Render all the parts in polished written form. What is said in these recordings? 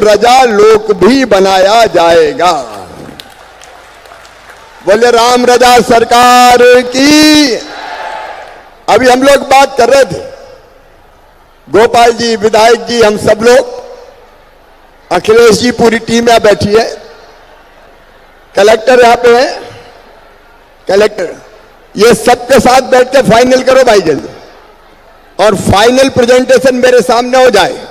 प्रजा लोक भी बनाया जाएगा। बोले राम रजा सरकार की। अभी हम लोग बात कर रहे थे, गोपाल जी, विधायक जी, हम सब लोग, अखिलेश जी, पूरी टीम यहां बैठी है, कलेक्टर यहां पे है, कलेक्टर, ये सबके साथ बैठ के फाइनल करो भाई जल्दी, और फाइनल प्रेजेंटेशन मेरे सामने हो जाए।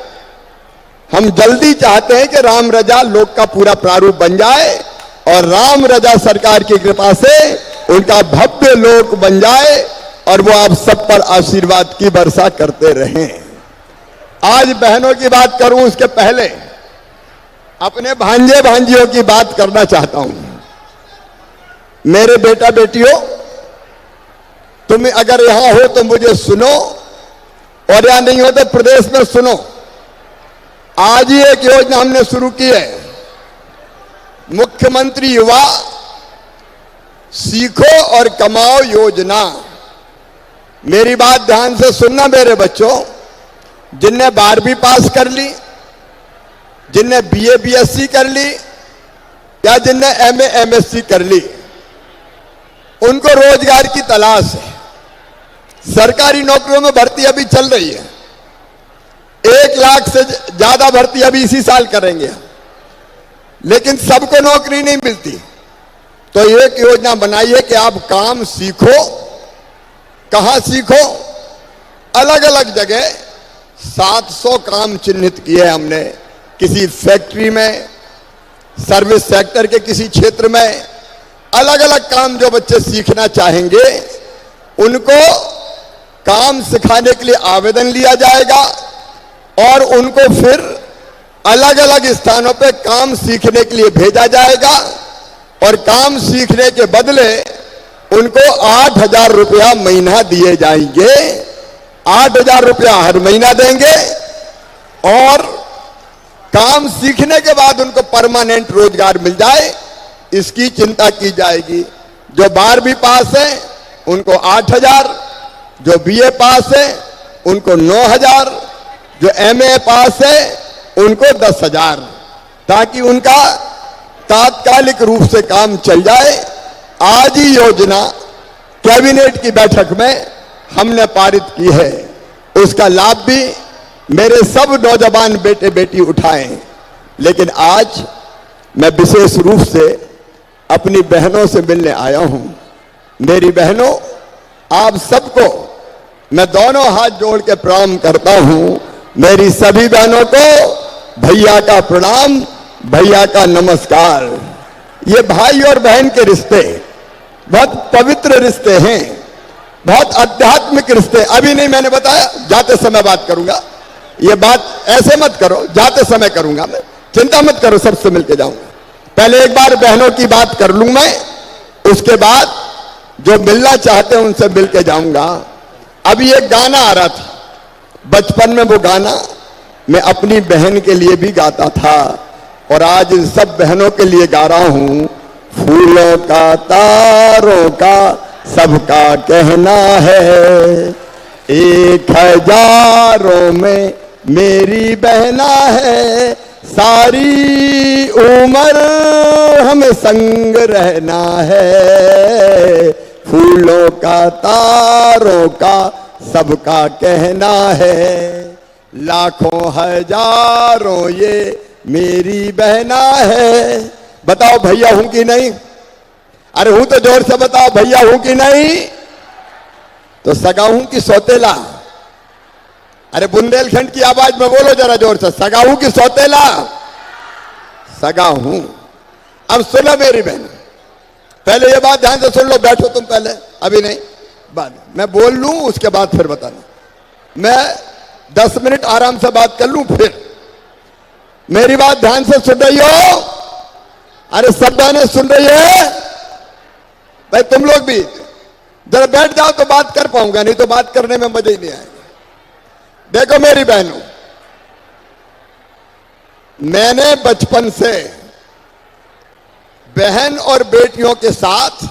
हम जल्दी चाहते हैं कि राम रजा लोक का पूरा प्रारूप बन जाए और राम रजा सरकार की कृपा से उनका भव्य लोक बन जाए और वो आप सब पर आशीर्वाद की वर्षा करते रहें। आज बहनों की बात करूं उसके पहले अपने भांजे भांजियों की बात करना चाहता हूं। मेरे बेटा बेटियों, तुम अगर यहां हो तो मुझे सुनो, और यहां नहीं हो तो प्रदेश में सुनो। आज ही एक योजना हमने शुरू की है, मुख्यमंत्री युवा सीखो और कमाओ योजना। मेरी बात ध्यान से सुनना मेरे बच्चों, जिनने 12वीं पास कर ली, जिनने बीए बीएससी कर ली, या जिनने एमए एमएससी कर ली, उनको रोजगार की तलाश है। सरकारी नौकरियों में भर्ती अभी चल रही है, 1 लाख से ज्यादा भर्ती अभी इसी साल करेंगे, लेकिन सबको नौकरी नहीं मिलती। तो एक योजना बनाई है कि आप काम सीखो। कहां सीखो? अलग अलग जगह 700 काम चिन्हित किए हमने, किसी फैक्ट्री में, सर्विस सेक्टर के किसी क्षेत्र में, अलग अलग काम जो बच्चे सीखना चाहेंगे उनको काम सिखाने के लिए आवेदन लिया जाएगा और उनको फिर अलग अलग स्थानों पे काम सीखने के लिए भेजा जाएगा और काम सीखने के बदले उनको 8,000 रुपया महीना दिए जाएंगे। 8,000 रुपया हर महीना देंगे और काम सीखने के बाद उनको परमानेंट रोजगार मिल जाए, इसकी चिंता की जाएगी। जो 12वीं पास है उनको 8,000, जो बीए पास है उनको 9,000, जो एमए पास है उनको 10,000, ताकि उनका तात्कालिक रूप से काम चल जाए। आज ही योजना कैबिनेट की बैठक में हमने पारित की है, उसका लाभ भी मेरे सब नौजवान बेटे बेटी उठाएं। लेकिन आज मैं विशेष रूप से अपनी बहनों से मिलने आया हूं। मेरी बहनों, आप सबको मैं दोनों हाथ जोड़ के प्रणाम करता हूं। मेरी सभी बहनों को भैया का प्रणाम, भैया का नमस्कार। ये भाई और बहन के रिश्ते बहुत पवित्र रिश्ते हैं, बहुत आध्यात्मिक रिश्ते। अभी नहीं, मैंने बताया जाते समय बात करूंगा। ये बात ऐसे मत करो, जाते समय करूंगा मैं, चिंता मत करो, सबसे मिलके जाऊंगा। पहले एक बार बहनों की बात कर लूं मैं, उसके बाद जो मिलना चाहते हैं उनसे मिलके जाऊंगा। अभी एक गाना आ रहा था, बचपन में वो गाना मैं अपनी बहन के लिए भी गाता था और आज इन सब बहनों के लिए गा रहा हूं। फूलों का तारों का सबका कहना है, 1,000 में मेरी बहना है, सारी उम्र हमें संग रहना है। फूलों का तारों का सबका कहना है, लाखों हजारों ये मेरी बहना है। बताओ भैया हूं कि नहीं? अरे हूं तो जोर से बताओ, भैया हूं कि नहीं? तो सगा हूं कि सौतेला? अरे बुंदेलखंड की आवाज में बोलो जरा जोर से, सगा हूं कि सौतेला? सगा हूं। अब सुनो मेरी बहन, पहले ये बात ध्यान से सुन लो, बैठो तुम पहले, अभी नहीं, बाद मैं बोल लूं उसके बाद फिर बताना। मैं 10 मिनट आराम से बात कर लूं फिर। मेरी बात ध्यान से सुन रही हो? अरे सब बहनें सुन रही है भाई? तुम लोग भी जरा बैठ जाओ तो बात कर पाऊंगा, नहीं तो बात करने में मजा ही नहीं आएगा। देखो मेरी बहनों, मैंने बचपन से बहन और बेटियों के साथ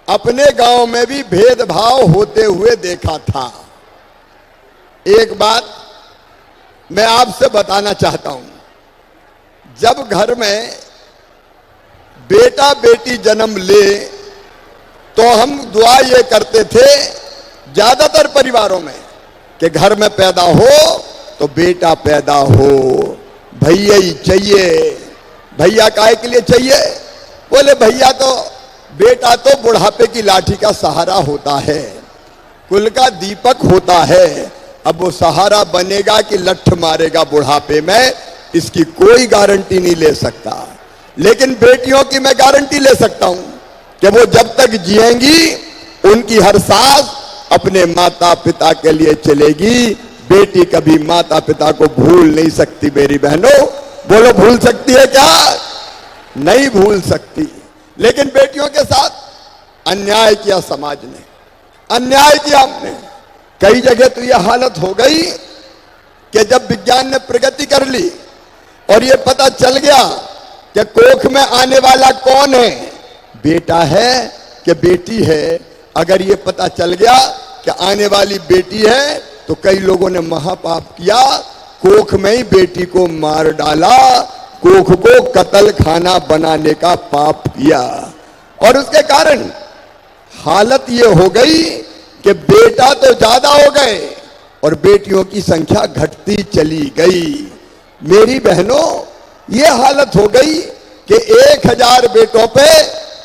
अपने गांव में भी भेदभाव होते हुए देखा था। एक बात मैं आपसे बताना चाहता हूं, जब घर में बेटा बेटी जन्म ले तो हम दुआ ये करते थे ज्यादातर परिवारों में कि घर में पैदा हो तो बेटा पैदा हो, भैया ही चाहिए। भैया काहे के लिए चाहिए? बोले भैया तो बेटा तो बुढ़ापे की लाठी का सहारा होता है, कुल का दीपक होता है। अब वो सहारा बनेगा कि लठ मारेगा बुढ़ापे में, इसकी कोई गारंटी नहीं ले सकता। लेकिन बेटियों की मैं गारंटी ले सकता हूं कि वो जब तक जिएंगी उनकी हर सांस अपने माता पिता के लिए चलेगी। बेटी कभी माता पिता को भूल नहीं सकती। मेरी बहनों, बोलो भूल सकती है क्या? नहीं भूल सकती। लेकिन बेटियों के साथ अन्याय किया समाज ने, अन्याय किया हमने। कई जगह तो यह हालत हो गई कि जब विज्ञान ने प्रगति कर ली और यह पता चल गया कि कोख में आने वाला कौन है, बेटा है कि बेटी है, अगर ये पता चल गया कि आने वाली बेटी है तो कई लोगों ने महापाप किया, कोख में ही बेटी को मार डाला, कोख को कत्ल खाना बनाने का पाप किया। और उसके कारण हालत ये हो गई कि बेटा तो ज्यादा हो गए और बेटियों की संख्या घटती चली गई। मेरी बहनों, ये हालत हो गई कि 1000 बेटों पे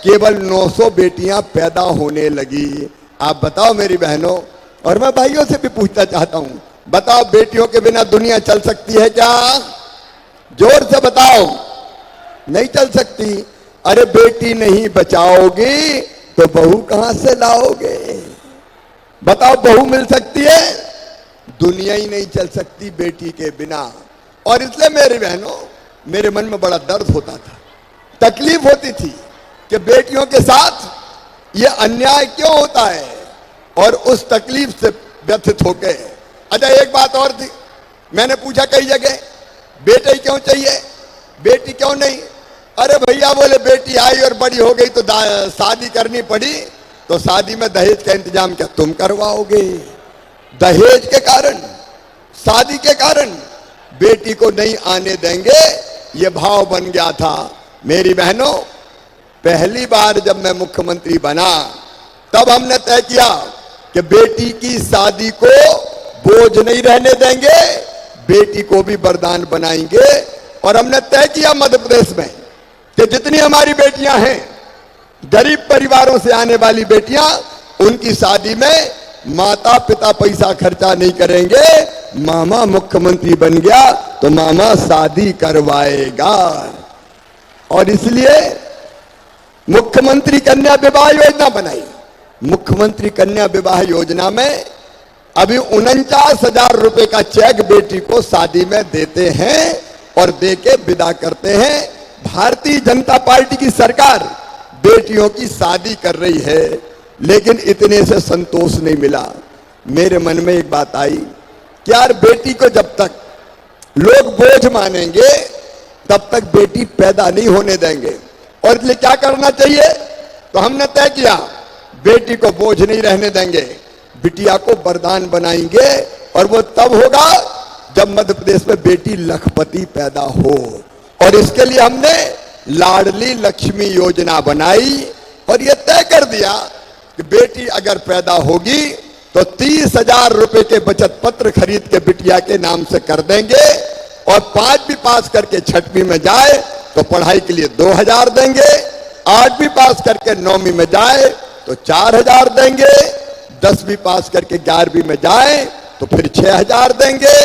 केवल 900 बेटियां पैदा होने लगी। आप बताओ मेरी बहनों, और मैं भाइयों से भी पूछना चाहता हूं, बताओ बेटियों के बिना दुनिया चल सकती है क्या? जोर से बताओ। नहीं चल सकती। अरे बेटी नहीं बचाओगी तो बहू कहां से लाओगे? बताओ, बहू मिल सकती है? दुनिया ही नहीं चल सकती बेटी के बिना। और इसलिए मेरी बहनों, मेरे मन में बड़ा दर्द होता था, तकलीफ होती थी कि बेटियों के साथ ये अन्याय क्यों होता है, और उस तकलीफ से व्यथित होके। अच्छा, एक बात और थी, मैंने पूछा कई जगह, बेटे क्यों चाहिए, बेटी क्यों नहीं? अरे भैया बोले बेटी आई और बड़ी हो गई तो शादी करनी पड़ी, तो शादी में दहेज का इंतजाम क्या तुम करवाओगे? दहेज के कारण, शादी के कारण बेटी को नहीं आने देंगे, ये भाव बन गया था। मेरी बहनों, पहली बार जब मैं मुख्यमंत्री बना तब हमने तय किया कि बेटी की शादी को बोझ नहीं रहने देंगे, बेटी को भी वरदान बनाएंगे। और हमने तय किया मध्य प्रदेश में कि जितनी हमारी बेटियां हैं, गरीब परिवारों से आने वाली बेटियां, उनकी शादी में माता पिता पैसा खर्चा नहीं करेंगे। मामा मुख्यमंत्री बन गया तो मामा शादी करवाएगा। और इसलिए मुख्यमंत्री कन्या विवाह योजना बनाई। मुख्यमंत्री कन्या विवाह योजना में अभी 49,000 रुपए का चेक बेटी को शादी में देते हैं और देके विदा करते हैं। भारतीय जनता पार्टी की सरकार बेटियों की शादी कर रही है, लेकिन इतने से संतोष नहीं मिला। मेरे मन में एक बात आई कि यार, बेटी को जब तक लोग बोझ मानेंगे तब तक बेटी पैदा नहीं होने देंगे। और इसलिए क्या करना चाहिए? तो हमने तय किया बेटी को बोझ नहीं रहने देंगे, बिटिया को वरदान बनाएंगे। और वो तब होगा जब मध्य प्रदेश में बेटी लखपति पैदा हो। और इसके लिए हमने लाडली लक्ष्मी योजना बनाई और ये तय कर दिया कि बेटी अगर पैदा होगी तो 30,000 रुपए के बचत पत्र खरीद के बिटिया के नाम से कर देंगे। और 5वीं पास करके 6वीं में जाए तो पढ़ाई के लिए 2,000 देंगे। 8वीं पास करके 9वीं में जाए तो 4,000 देंगे। 10वीं पास करके 11वीं में जाए तो फिर 6,000 देंगे।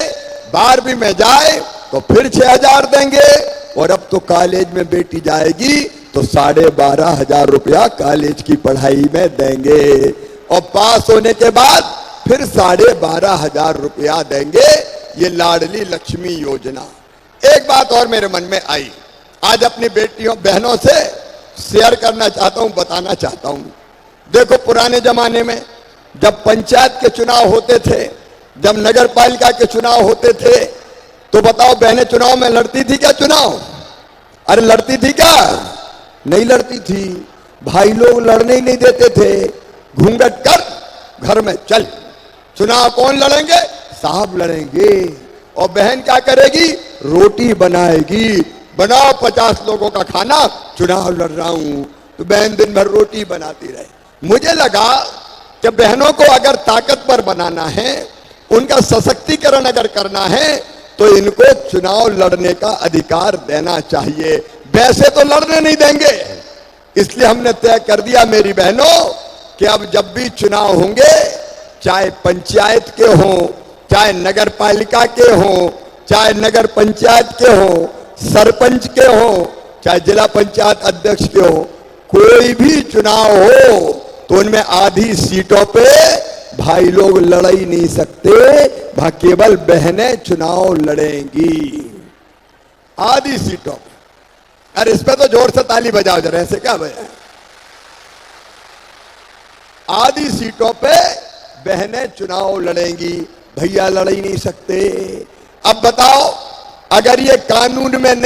12वीं में जाए तो फिर 6,000 देंगे। और अब तो कॉलेज में बेटी जाएगी तो 12,500 रुपया कॉलेज की पढ़ाई में देंगे। और पास होने के बाद फिर 12,500 रुपया देंगे। ये लाडली लक्ष्मी योजना। एक बात और मेरे मन में आई, आज अपनी बेटियों बहनों से शेयर करना चाहता हूं, बताना चाहता हूं। देखो, पुराने जमाने में जब पंचायत के चुनाव होते थे, जब नगर पालिका के चुनाव होते थे, तो बताओ बहनें चुनाव में लड़ती थी क्या? चुनाव, अरे लड़ती थी क्या? नहीं लड़ती थी। भाई लोग लड़ने ही नहीं देते थे। घूंघट कर, घर में चल, चुनाव कौन लड़ेंगे? साहब लड़ेंगे। और बहन क्या करेगी? रोटी बनाएगी, बनाओ 50 लोगों का खाना, चुनाव लड़ रहा हूं। तो बहन दिन भर रोटी बनाती रहे। मुझे लगा कि बहनों को अगर ताकतवर बनाना है, उनका सशक्तिकरण अगर करना है, तो इनको चुनाव लड़ने का अधिकार देना चाहिए। वैसे तो लड़ने नहीं देंगे, इसलिए हमने तय कर दिया मेरी बहनों कि अब जब भी चुनाव होंगे, चाहे पंचायत के हों, चाहे नगर पालिका के हों, चाहे नगर पंचायत के हों, सरपंच के हों, चाहे जिला पंचायत अध्यक्ष के हों, कोई भी चुनाव हो तो उनमें आधी सीटों पे भाई लोग लड़ ही नहीं सकते, वहां केवल बहनें चुनाव लड़ेंगी आधी सीटों पे। अरे इस पे तो जोर से ताली बजाओ जरा, ऐसे क्या बजाए। आधी सीटों पे बहनें चुनाव लड़ेंगी, भैया लड़ ही नहीं सकते। अब बताओ, अगर ये कानून में नहीं